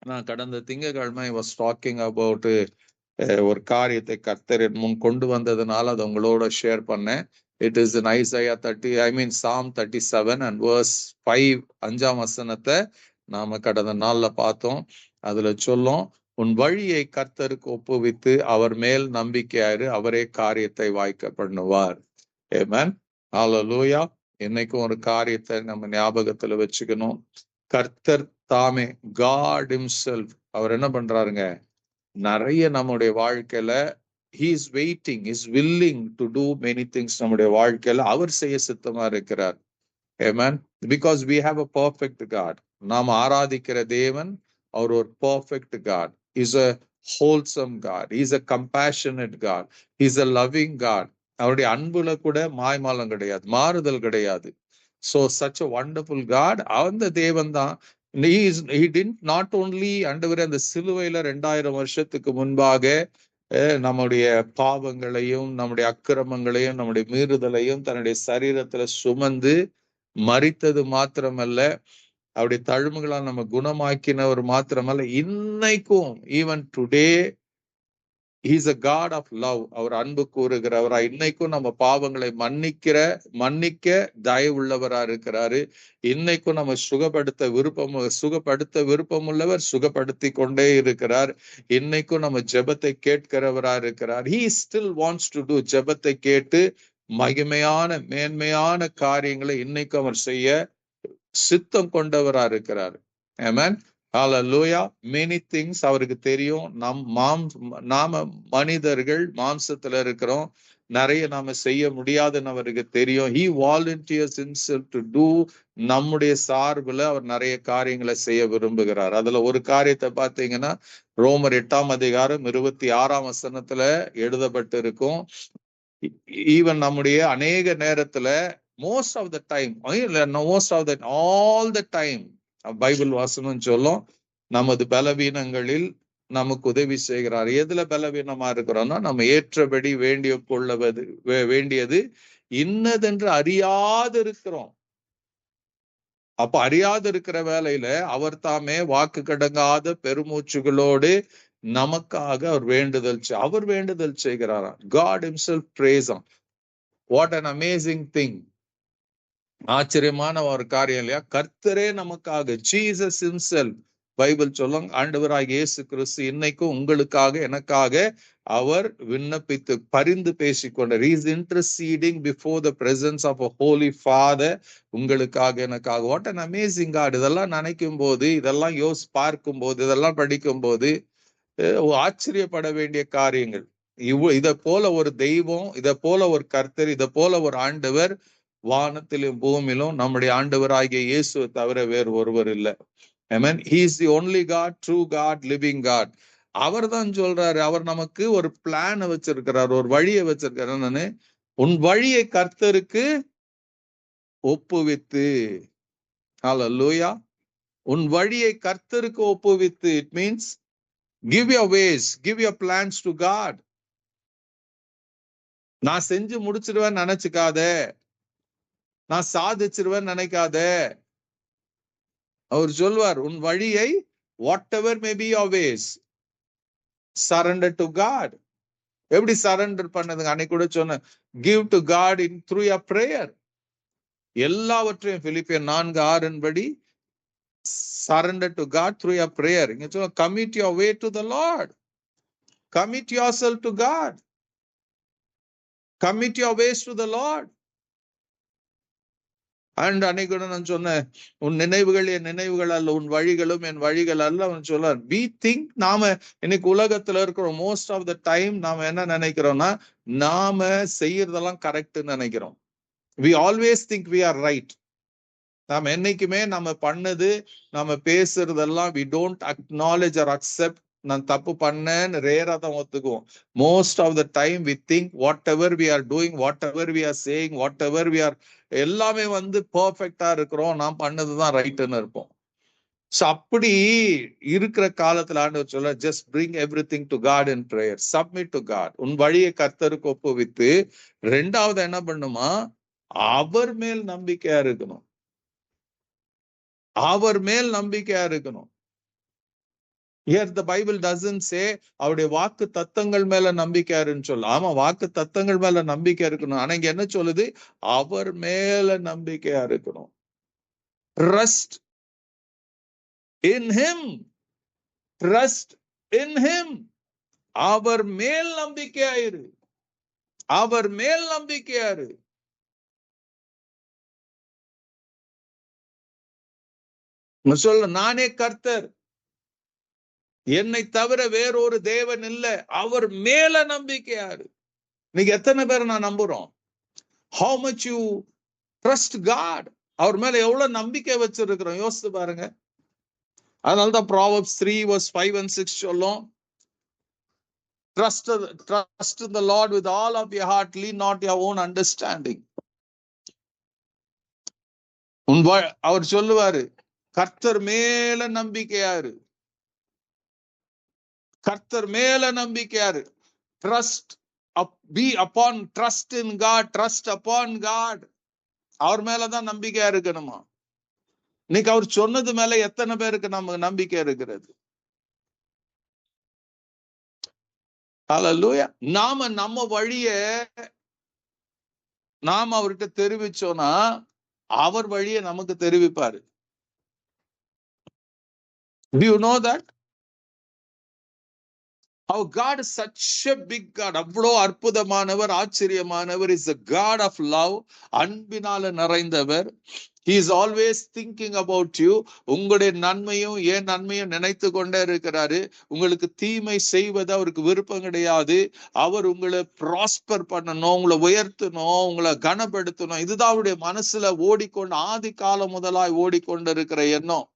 நான் கடந்த திங்கட்கிழமை வாஸ் டாக்கிங் அபவுட் ஒரு காரியத்தை கர்த்தர் என் முன் கொண்டு வந்ததுனால அதை உங்களோட ஷேர் பண்ணேன். It is in Isaiah 30 Psalm 37 and verse 5 5ஆம் வசனத்தை நாம கடந்த நாள்ல பார்த்தோம். அதுல சொல்லும், உன் வழியை கர்த்தருக்கு ஒப்புவித்து அவர் மேல் நம்பிக்கையாயிரு, அவரே காரியத்தை வாய்க்க பண்ணுவார். ஆமென். ஹல்லேலூயா. இன்னைக்கும் ஒரு காரியத்தை நம்ம ஞாபகத்துல வச்சுக்கணும். கர்த்தர் தாமே, God himself, அவர் என்ன பண்றாருங்க, நிறைய நம்முடைய வாழ்க்கையில he is waiting, is willing to do many things. நம்முடைய வாழ்க்கையில அவர் செய்ய சித்தமா இருக்கிறார். Amen. Because we have a perfect God. நாம் ஆராதிக்கிற தேவன் அவர் ஒரு perfect God. He's a wholesome God. He's a compassionate God. He's a loving God. அவருடைய அன்புல கூட மாய்மாலம் கிடையாது, மாறுதல் கிடையாது. So such a wonderful God. அந்த தேவன் தான். He didn't not only ஆண்டவரே அந்த சிலுவையில 2000 வருஷத்துக்கு முன்பாக நம்முடைய பாவங்களையும் நம்முடைய அக்கிரமங்களையும் நம்முடைய மீறுதலையும் தன்னுடைய சரீரத்துல சுமந்து மரித்தது மாத்திரமல்ல, அவருடைய தழும்புகளால் நம்ம குணமாக்கினவர் மாத்திரமல்ல, இன்னைக்கும் even today he is a God of love. அவர் அன்பு கூறுகிறவரா, இன்னைக்கும் நம்ம பாவங்களை மன்னிக்க தயவுள்ளவரா இருக்கிறாரு. இன்னைக்கும் நம்ம சுகப்படுத்த விருப்பமுள்ளவர், சுகப்படுத்தி கொண்டே இருக்கிறார். இன்னைக்கும் நம்ம ஜெபத்தை கேட்கிறவரா இருக்கிறார். He still wants to do. ஜெபத்தை கேட்டு மகிமையான மேன்மையான காரியங்களை இன்னைக்கும் அவர் செய்ய சித்தம் கொண்டவரா இருக்கிறார். ஆமென். ஹல்லேலூயா. many things அவருக்கு தெரியும். நாம மனிதர்கள் மாம்சத்துல இருக்கிறோம், நிறைய நாம செய்ய முடியாதுன்னு அவருக்கு தெரியும். he volunteers himself to do. நம்முடைய சார்புல அவர் நிறைய காரியங்களை செய்ய விரும்புகிறார். அதுல ஒரு காரியத்தை பார்த்தீங்கன்னா ரோமர் 8 வசனத்துல எழுதப்பட்டு இருக்கும். ஈவன் நம்முடைய அநேக நேரத்துல most of the time, all the time, Bible வாசனம் சொல்லும், நமது பலவீனங்களில் நமக்கு உதவி செய்கிறார். எதுல பலவீனமா இருக்கிறோம்னா, நம்ம ஏற்றபடி வேண்டியது இன்னதென்று அறியாது இருக்கிறோம். அப்ப அறியாது இருக்கிற வேலையில அவர் தாமே வாக்கு கடங்காத பெருமூச்சுகளோடு நமக்காக அவர் வேண்டுதல் செய்கிறாராம். God himself prays him. What an amazing thing. ஆச்சரியமான ஒரு காரியம் இல்லையா? கர்த்தரே நமக்காக, ஜீசஸ் himself, பைபிள் சொல்லும், ஆண்டவராகிய இயேசு கிறிஸ்து இன்னைக்கும் உங்களுக்காக எனக்காக அவர் விண்ணப்பித்து பரிந்து பேசிக்கொண்டார். He is interceding before the presence of a holy father. உங்களுக்காக எனக்காக. What an amazing God. இதெல்லாம் நினைக்கும் போது, இதெல்லாம் பார்க்கும் போது, இதெல்லாம் படிக்கும் போது ஆச்சரியப்பட வேண்டிய காரியங்கள். இதை போல ஒரு தெய்வம், இதை போல ஒரு கர்த்தர், இதை போல ஒரு ஆண்டவர் வானத்திலும் பூமியிலும் நம்முடைய ஆண்டவராகிய இயேசுவை தவிர வேறு ஒருவர் இல்லை. Amen. He is the only God, true God, living God. அவர் தான் சொல்றாரு, அவர் நமக்கு ஒரு பிளான் வச்சிருக்கிறார், ஒரு வழியை வச்சிருக்கிறார். உன் வழியை கர்த்தருக்கு ஒப்புவித்து. ஹல்லேலூயா. உன் வழியை கர்த்தருக்கு ஒப்புவித்து. It means give your ways, give your plans to God. நான் செஞ்சு முடிச்சிருவேன் நினைச்சுக்காத, நான் சாதிச்சிருவேன் நினைக்காத. அவர் சொல்வார், உன் வழியை, whatever may be your ways, surrender to God. எப்படி சரண்டர் பண்ணதுங்க? அன்னைக்கு கூட சொன்ன, give to God through your prayer. எல்லாவற்றையும் பிலிப்பியர் 4:6 படி surrender to God through your prayer. இங்க சொல்ல, commit your way to the Lord. Commit yourself to God. Commit your ways to the Lord. And அன்னைக்கு நான் சொன்னேன், உன் நினைவுகள் என் நினைவுகள் அல்ல, உன் வழிகளும் என் வழிகள் அல்ல. அவன் சொல்றார், we think, நாம இன்னைக்கு உலகத்துல இருக்கிறோம், மோஸ்ட் ஆஃப் த டைம் நாம என்ன நினைக்கிறோம்னா, நாம செய்யறதெல்லாம் கரெக்ட்னு நினைக்கிறோம். we always think we are right. நாம என்னைக்குமே நம்ம பண்ணது, நம்ம பேசுறதெல்லாம் we don't acknowledge or accept. நான் தப்பு பண்ணேன்னு ரேரா தான் ஒத்துக்குவோம். Most of the time we think whatever we are doing, whatever we are saying, whatever we are, எல்லாமே பெர்ஃபெக்டா இருக்கிறோம், நாம் பண்ணதுதான் ரைட்னு இருப்போம். சோ அப்படி இருக்கிற காலத்துல ஆண்டவர் சொல்ல, just bring everything to God in prayer, submit to God. உன் வழியை கர்த்தருக்கு ஒப்புவித்து, ரெண்டாவது என்ன பண்ணுமா, அவர் மேல் நம்பிக்கையா இருக்கணும். அவர் மேல் நம்பிக்கையா இருக்கணும். Here the Bible doesn't say அவருடைய வாக்கு தத்தங்கள் மேல நம்பிக்கையாருன்னு சொல்ல. ஆமா, வாக்கு தத்தங்கள் மேல நம்பிக்கை இருக்கணும். ஆனா இங்க என்ன சொல்லுது? அவர் மேல நம்பிக்கையா இருக்கணும். Trust in him. Trust in him. அவர் மேல் நம்பிக்கையாயிரு. அவர் மேல் நம்பிக்கையாரு. சொல்ல, நானே கர்த்தர், என்னை தவிர வேறொரு தேவன் இல்ல, அவர் மேல நம்பிக்கையாரு. நீங்க எத்தனை பேர் நான் நம்புறோம்? How much you trust God? அவர் மேல எவ்வளவு நம்பிக்கை வச்சிருக்கிறோம் யோசித்து பாருங்க. அதனாலதான் Proverbs 3 verse 5 and 6 சொல்லும், trust in the Lord with all of your heart, lean not your own understanding. அவர் சொல்லுவாரு, கர்த்தர் மேல நம்பிக்கையாரு, கர்த்தர் மேல நம்பிக்கையாரு. Trust in God, trust upon God. அவர் மேலதான் நம்பிக்கையா இருக்கணுமா? இன்னைக்கு அவர் சொன்னது மேல எத்தனை பேருக்கு நம்ம நம்பிக்கை இருக்கிறது? ஹல்லேலூயா. நம்ம வழிய நாம அவர்கிட்ட தெரிவிச்சோம்னா அவர் வழியை நமக்கு தெரிவிப்பாரு. Do you know that? Our God is such a big God. அவ்வளோ அற்புதமானவர், ஆச்சரியமானவர். Is a God of love. அன்பினால நிறைந்தவர். He is always thinking about you. உங்களுடைய நன்மையும் என் நன்மையும் நினைத்து கொண்டே இருக்கிறாரு. உங்களுக்கு தீமை செய்வது அவருக்கு விருப்பம் கிடையாது. அவர் உங்களை ப்ராஸ்பர் பண்ணணும், உங்களை உயர்த்தணும், உங்களை கனப்படுத்தணும். இதுதான் அவருடைய மனசுல ஓடிக்கொண்டு ஆதி காலம் முதலாய் ஓடிக்கொண்டு இருக்கிற எண்ணம்.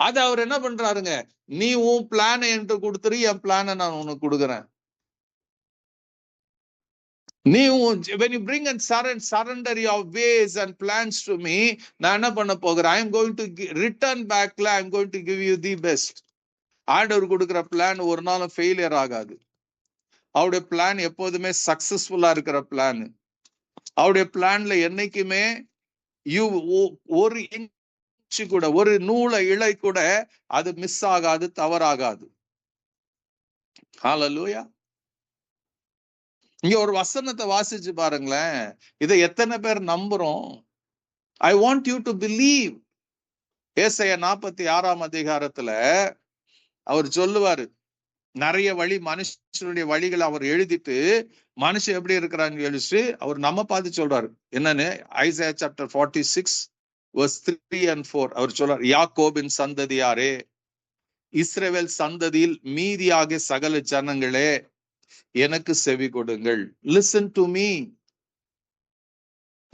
அது அவர் என்ன பண்றாருங்க? நீ உன் பிளானை என்று கொடுத்துரு, என் பிளானை நான் உனக்கு கொடுக்குறேன். நீ when you bring and surrender your ways and plans to me, நான் என்ன பண்ண போகிறேன்? I am going to return back. I am going to give you the best. ஆண்டவர் கொடுக்கிற பிளான் ஒரு நாளும் ஃபெயிலியர் ஆகாது. அவருடைய பிளான் எப்போதுமே சக்சஸ்ஃபுல்லா இருக்கிற பிளான். அவருடைய பிளான்ல என்னைக்குமே ஒரு கூட, ஒரு நூலை இழை கூட அது மிஸ் ஆகாது, தவறாகாது. ஹல்லேலூயா. இங்க ஒரு வசனத்தை வாசிச்சு பாருங்களேன். இதை எத்தனை பேர் நம்புறோம்? I want you to believe. ஏசாயா 46 அதிகாரத்துல அவர் சொல்லுவாரு, நிறைய வழி, மனுஷனுடைய வழிகளை அவர் எழுதிட்டு மனுஷன் எப்படி இருக்கிறான்னு எழுதிட்டு அவர் நம்ம பார்த்து சொல்றாரு. என்னன்னு? ஐசாயா சாப்டர் 46 verse 3 and 4 அவர் சொல்றார், யாக்கோபின் சந்ததியாரே, இஸ்ரவேல் சந்ததியில் மீதியாக சகல ஜனங்களே, எனக்கு செவி கொடுங்கள். Listen to me.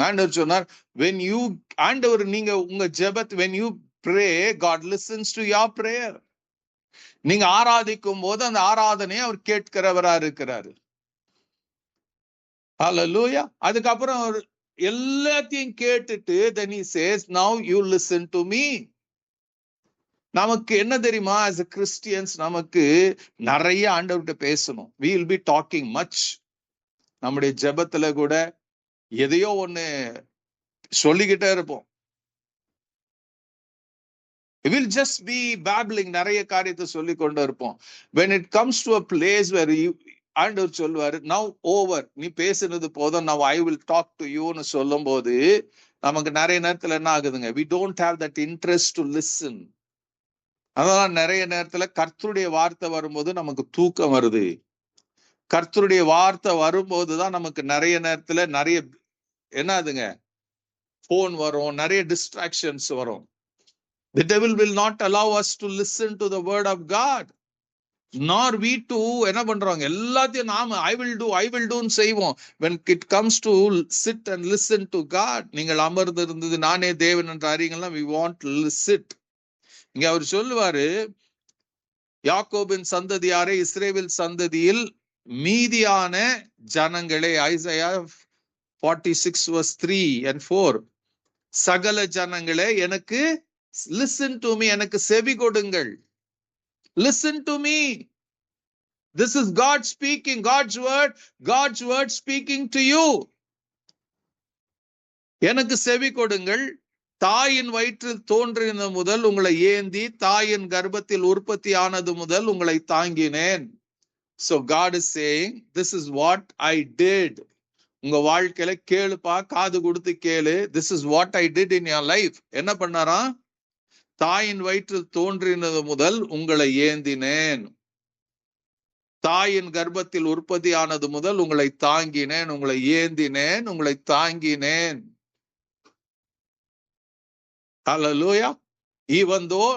ஆண்டவர் சொன்னார், when you ஆண்டவர் நீங்க உங்க ஜெபத் when you pray, God listens to your prayer. நீங்க ஆராதிக்கும் போது அந்த ஆராதனையை அவர் கேட்கிறவரா இருக்கிறாரு. ஹல்லேலூயா. அதுக்கப்புறம் அவர் எல்லாத்தையும் கேட்டுட்டு then he says, now you listen to me. நமக்கு என்ன தெரியுமா? as a Christians நமக்கு நிறைய ஆண்டவர்கிட்ட பேசணும். we will be talking much. நம்முடைய ஜெபத்துல கூட எதையோ ஒண்ணு சொல்லிக்கிட்டே இருப்போம். we will just be babbling. நிறைய காரியத்தை சொல்லி கொண்டு இருப்போம். when it comes to a place where ஆண்டவர் சொல்வாரு, now over, நீ பேசுனது போதும், now I will talk to you ன்னு சொல்லும் போது நமக்கு நிறைய நேரத்துல என்ன ஆகுதுங்க? we don't have that interest to listen. அதனால நிறைய நேரத்துல கர்த்தருடைய வார்த்தை வரும்போது நமக்கு தூக்கம் வருது. கர்த்தருடைய வார்த்தை வரும்போதுதான் நமக்கு நிறைய நேரத்துல நிறைய என்னதுங்க? போன் வரும், நிறைய டிஸ்ட்ராக்ஷன்ஸ் வரும். The devil will not allow us to listen to the word of God. Nor we too என்ன பண்றோம்? எல்லாத்தையும் நாம I will do ன்னு செய்வோம். When it comes to sit and listen to God, நீங்கள் அமர்ந்து இருந்தது நானே தேவன் என்று அறியுங்கள், we want to sit. இங்க அவர் சொல்லுவாரு, யாக்கோபின் சந்ததியாரே, இஸ்ரவேல் சந்ததியில் மீதியான ஜனங்களே, ஐசாயா 46 verse 3 and 4, சகல ஜனங்களே எனக்கு listen to me, எனக்கு செவி கொடுங்கள். Listen to me. This is God speaking, God's word speaking to you. எனக்கு செவி கொடுங்கள், தாயின் வயிற்றில் தோன்றின முதல் உங்களை ஏந்தி, தாயின் கர்ப்பத்தில் உற்பத்தி ஆனது முதல் உங்களை தாங்கினேன். So God is saying, this is what I did. உங்க வாழ்க்கையில கேளுப்பா, காது கொடுத்து கேளு. This is what I did in your life. என்ன பண்ணாராம்? தாயின் வயிற்றில் தோன்றினது முதல் உங்களை ஏந்தினேன், தாயின் கர்ப்பத்தில் உற்பத்தி ஆனது முதல் உங்களை தாங்கினேன், உங்களை ஏந்தினேன், உங்களை தாங்கினேன். Hallelujah. Even though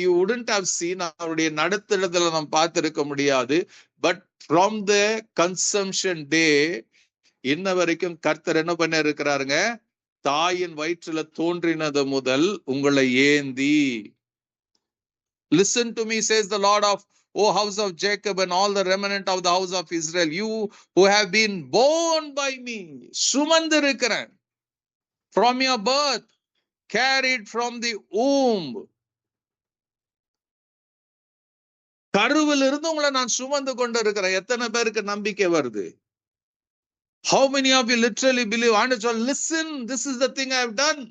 you wouldn't have seen, அவருடைய நடத்துறதுல நாம் பார்த்திருக்க முடியாது. But from the consumption day, இன்ன வரைக்கும் கர்த்தர் என்ன பண்ண இருக்கிறாருங்க? தாயின் வயிற்றுல தோன்றினது முதல் உங்களை ஏந்தி. Listen to me, says the Lord of, O house of Jacob and all the remnant of the house of Israel, you who have been born by me. சுமந்திருக்கிறேன். From your birth, carried from the womb. கருவில் இருந்து உங்களை நான் சுமந்து கொண்டு இருக்கிறேன். எத்தனை பேருக்கு நம்பிக்கை வருது? How many of you literally believe? Listen, this is the thing I have done.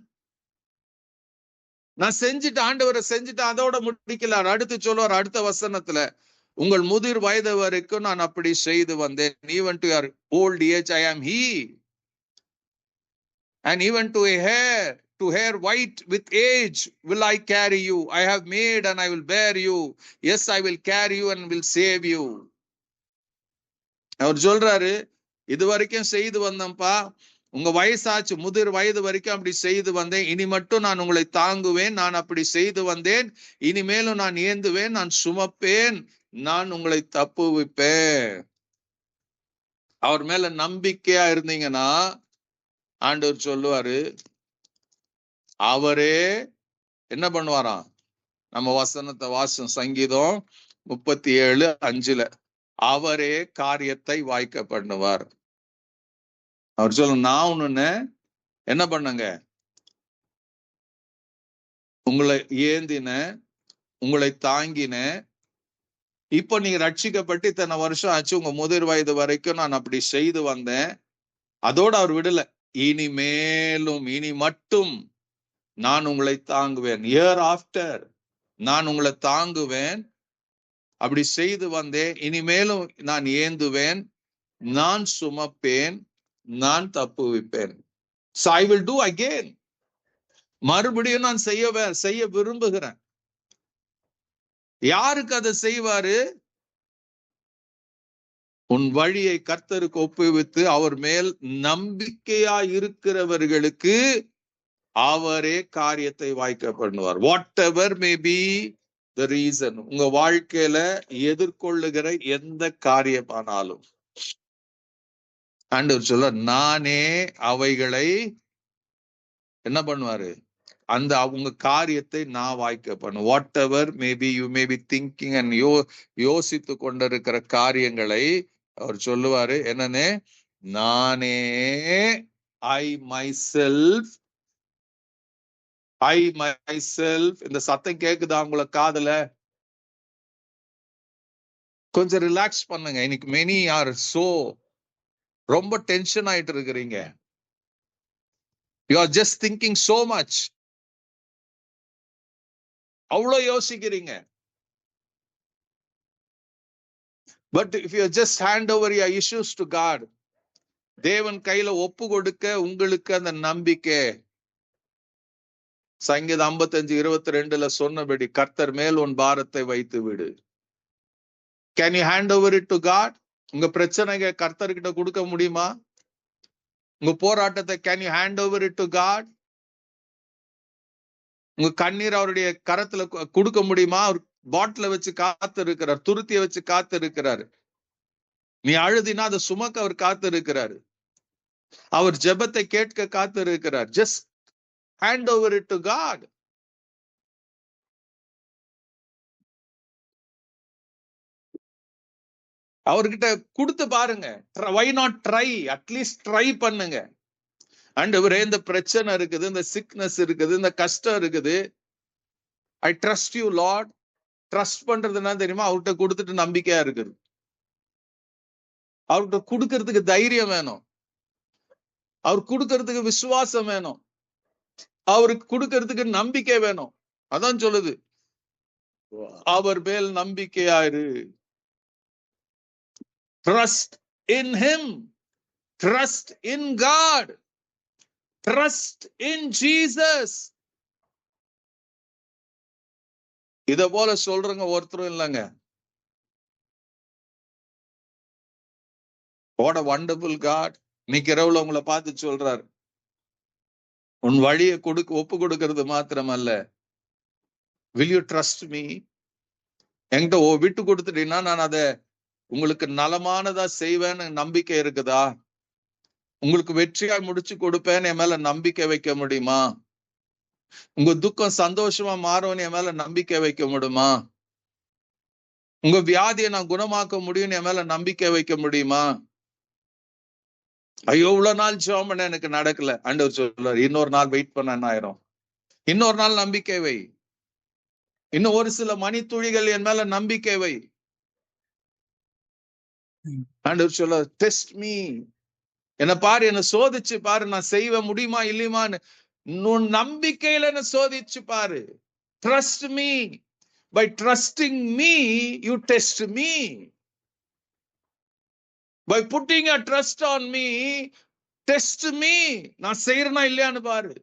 நான் செஞ்சுட்டேன், ஆண்டவரை செஞ்சுட்டேன், அதோட முடிக்கல. அடுத்து சொல்லுவார் அடுத்த வசனத்துல, உங்கள் முதிர் வயது வரைக்கும் நான் அப்படி செய்து வந்தேன். Even to your old age I am he, and even to hair white with age will I carry you. I have made and I will bear you. Yes, I will carry you and will save you. அவர் சொல்றாரு, இது வரைக்கும் செய்து வந்தேன்ப்பா, உங்க வயசாச்சு, முதிர் வயது வரைக்கும் அப்படி செய்து வந்தேன். இனி மட்டும் நான் உங்களை தாங்குவேன். நான் அப்படி செய்து வந்தேன். இனிமேலும் நான் ஏந்துவேன், நான் சுமப்பேன், நான் உங்களை தப்புவிப்பேன். அவர் மேல நம்பிக்கையா இருந்தீங்கன்னா ஆண்டவர் சொல்லுவாரு, அவரே என்ன பண்ணுவாராம்? நம்ம வசனத்தை வாசம் சங்கீதம் 37:5, அவரே காரியத்தை வாய்க்க பண்ணுவார். அவர் சொல்ல, நான் ஒண்ணு என்ன பண்ணுங்க, உங்களை ஏந்தின, உங்களை தாங்கின. இப்ப நீங்க ரட்சிக்கப்பட்டு இத்தனை வருஷம் ஆச்சு, உங்க முதிர் வயது வரைக்கும் நான் அப்படி செய்து வந்தேன். அதோட அவர் விடல, இனிமேலும், இனி மட்டும் நான் உங்களை தாங்குவேன். இயர் ஆஃப்டர் நான் உங்களை தாங்குவேன். அப்படி செய்து வந்தேன், இனிமேலும் நான் ஏந்துவேன், நான் சுமப்பேன், நான் தப்புவிப்பேன். So I will do again. மறுபடியும் நான் செய்ய விரும்புகிறேன். யாருக்கு அதை செய்வாரு? உன் வழியை கர்த்தருக்கு ஒப்புவித்து அவர் மேல் நம்பிக்கையா இருக்கிறவர்களுக்கு அவரே காரியத்தை வாய்க்க பண்ணுவார். What ever may be the reason, உங்க வாழ்க்கையில எதிர்கொள்ளுகிற எந்த காரியமானாலும் ஆண்டவர் சொல்ல, நானே அவைகளை என்ன பண்ணுவாரு? அந்த உங்க காரியத்தை நான் வாய்க்க பண்ணும். What ever maybe you may be thinking and யோசித்து கொண்டிருக்கிற காரியங்களை அவர் சொல்லுவாரு, என்னன்னு, நானே ஐ மைசெல்ஃப். இந்த சத்தம் கேக்குதா உங்களை காதுல? கொஞ்சம் ரிலாக்ஸ் பண்ணுங்க. இன்னைக்கு மெனி ஆர் சோ ரொம்ப டென்ஷன் ஆயிட்டு இருக்கிறீங்க. You are just thinking so much. அவ்வளோ யோசிக்கிறீங்க. But if you just hand over your issues to God, தேவன் கையில ஒப்பு கொடுக்க உங்களுக்கு அந்த நம்பிக்கை. சங்கீதம் 55:22 சொன்னபடி, கர்த்தர் மேல் உன் பாரத்தை வைத்து விடு. Can you hand over it to God? உங்க பிரச்சனைங்க கர்த்தர்கிட்ட கொடுக்க முடியுமா? உங்க போராட்டத்தை can you hand over it to God? உங்க கண்ணீர் அவருடைய கரத்துல கொடுக்க முடியுமா? அவர் பாட்டில வச்சு காத்து இருக்கிறார், துருத்திய வச்சு காத்து இருக்கிறாரு. நீ அழுதினா அதை சுமக்க அவர் காத்து இருக்கிறாரு. அவர் ஜெபத்தை கேட்க காத்து இருக்கிறார். Just hand over it to God. அவர்கிட்ட கொடுத்து பாருங்க. why not try? At least try பண்ணுங்க. ஆண்டவரே, இந்த பிரச்சனை இருக்குது, இந்த சிக்னஸ் இருக்குது, இந்த கஷ்டம் இருக்குது, I trust you Lord. Trust பண்றதுன்னா தெரியுமா? அவர்கிட்ட கொடுத்துட்டு நம்பிக்கையா இருக்குது. அவர்கிட்ட கொடுக்கறதுக்கு தைரியம் வேணும். அவர் கொடுக்கறதுக்கு விசுவாசம் வேணும். அவருக்கு கொடுக்கறதுக்கு நம்பிக்கை வேணும். அதான் சொல்லுது, அவர் மேல் நம்பிக்கையாயிரு. Trust in him, trust in God, trust in Jesus. இத போல சொல்றவங்க ஒருத்தரும் இல்லைங்க. What a wonderful God. இன்னைக்கு இரவுல உங்களை பார்த்து சொல்றாரு, உன் வழியை ஒப்பு கொடுக்கிறது மாத்திரமல்ல, will you trust me? என்கிட்ட விட்டு கொடுத்துட்டீங்கன்னா நான் அதை உங்களுக்கு நலமானதா செய்வேன்னு நம்பிக்கை இருக்குதா? உங்களுக்கு வெற்றியா முடிச்சு கொடுப்பேன்னு என் மேல நம்பிக்கை வைக்க முடியுமா? உங்க துக்கம் சந்தோஷமா மாறும்னு என் மேல நம்பிக்கை வைக்க முடியுமா? உங்க வியாதியை நான் குணமாக்க முடியும்னு என் மேல நம்பிக்கை வைக்க முடியுமா? ஐயோ இவ்வளவு நாள் ஜெபம் பண்ண எனக்கு நடக்கல. ஆண்டவர் சொல்றாரு, இன்னொரு நாள் வெயிட் பண்ண என்ன ஆயிரும்? இன்னொரு நாள் நம்பிக்கை வை. இன்னும் ஒரு சில மணித்துளிகள் என் மேல நம்பிக்கை வை. ஆண்டவர் சொல்ல, டெஸ்ட் மீ, என்ன பாரு, என்ன சோதிச்சு பாரு, நான் செய்வ முடியுமா இல்லையுமான்னு. நம்பிக்கையில என்ன சோதிச்சு பாரு. Trust me. By trusting me you test me. By putting a trust on me test me. நான் செய்யறேனா இல்லையான்னு பாரு.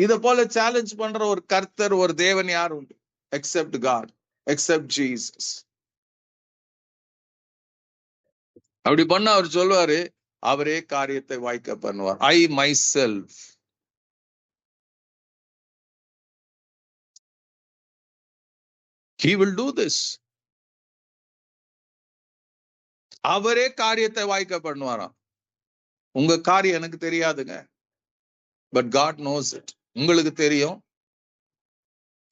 இத போல சேலஞ்ச் பண்ற ஒரு கர்த்தர், ஒரு தேவன் யார் உண்டு? Except God, except Jesus. அப்படி பண்ண அவர் சொல்லுவாரு, அவரே காரியத்தை வாய்க்க பண்ணுவார். I myself, he will do this. அவரே காரியத்தை வாய்க்க பண்ணுவாராம். உங்க காரியம் எனக்கு தெரியாதுங்க, பட் God knows it. உங்களுக்கு தெரியும்.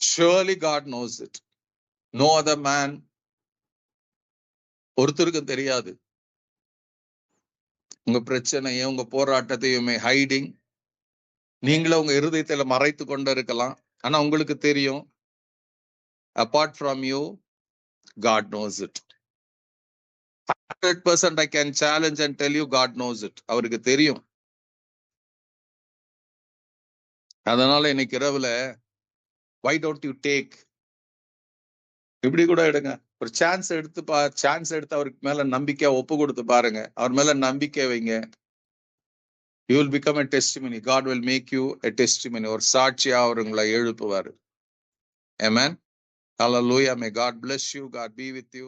Surely God knows it. No other man. ஒருத்தருக்கும் தெரியாது உங்க பிரச்சனையும் உங்க போராட்டத்தையுமே. ஹைடிங், நீங்களும் உங்க இருதயத்துல மறைத்து கொண்டு இருக்கலாம், ஆனா உங்களுக்கு தெரியும். Apart from you, God knows it. 100% I can challenge and tell you, God knows it. அவருக்கு தெரியும். அதனால இன்னைக்கு இரவுல, why don't you take, இப்படி கூட எடுங்க, ஒரு சான்ஸ் எடுத்து அவருக்கு மேல நம்பிக்கையா ஒப்பு கொடுத்து பாருங்க. அவர் மேல நம்பிக்கை வைங்க. You will become a testimony. God will make you a testimony. ஒரு சாட்சியா அவர் உங்களை எழுப்புவாரு. Amen. Hallelujah. May God bless you. God be with you.